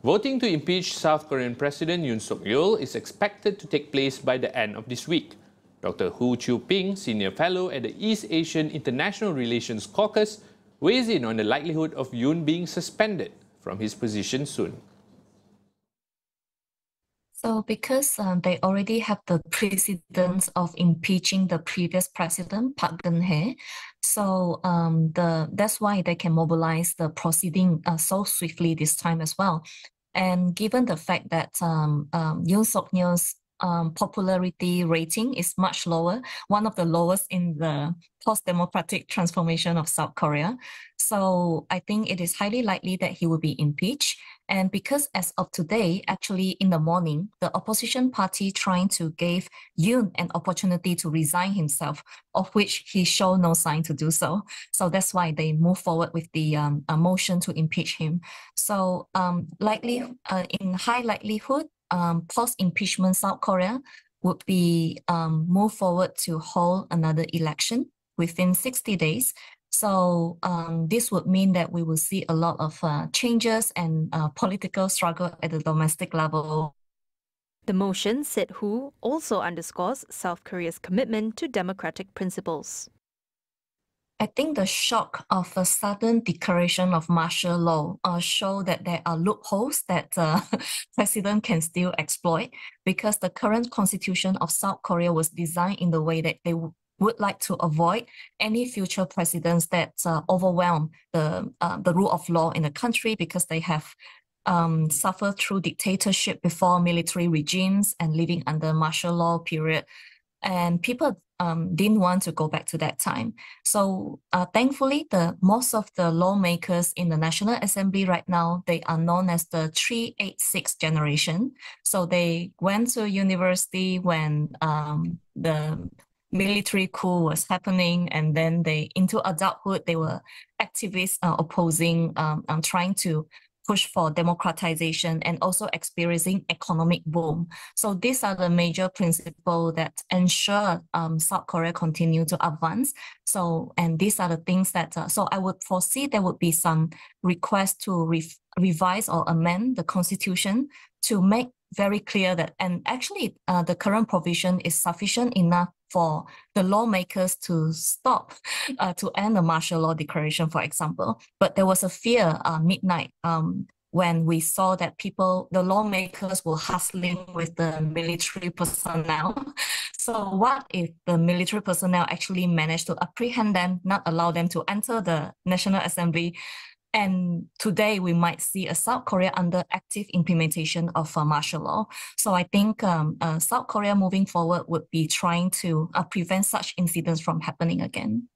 Voting to impeach South Korean President Yeol is expected to take place by the end of this week. Dr. Hoo Chiew Ping, Senior Fellow at the East Asian International Relations Caucus, weighs in on the likelihood of Yoon being suspended from his position soon. So because they already have the precedence of impeaching the previous president, Park Geun-hye, so that's why they can mobilize the proceeding so swiftly this time as well. And given the fact that Yoon Suk-yeol's popularity rating is much lower, one of the lowest in the post-democratic transformation of South Korea. So I think it is highly likely that he will be impeached. And because as of today, actually in the morning, the opposition party trying to give Yoon an opportunity to resign himself, of which he showed no sign to do so. So that's why they move forward with the motion to impeach him. So in high likelihood, post-impeachment South Korea would be move forward to hold another election within 60 days. So this would mean that we will see a lot of changes and political struggle at the domestic level. The motion, said Hoo, also underscores South Korea's commitment to democratic principles. I think the shock of a sudden declaration of martial law show that there are loopholes that president can still exploit, because the current constitution of South Korea was designed in the way that they would like to avoid any future presidents that overwhelm the rule of law in the country, because they have suffered through dictatorship before military regimes and living under martial law period. And people didn't want to go back to that time. So thankfully, most of the lawmakers in the National Assembly right now, they are known as the 386 generation. So they went to university when the military coup was happening, and then into adulthood, they were activists opposing, trying to push for democratization and also experiencing economic boom. So these are the major principles that ensure South Korea continue to advance. So, and these are the things that, so I would foresee there would be some request to revise or amend the constitution to make very clear that, and actually the current provision is sufficient enough for the lawmakers to stop, to end the martial law declaration, for example. But there was a fear midnight when we saw that the lawmakers were hustling with the military personnel. So what if the military personnel actually managed to apprehend them, not allow them to enter the National Assembly? And today we might see a South Korea under active implementation of martial law. So I think South Korea moving forward would be trying to prevent such incidents from happening again.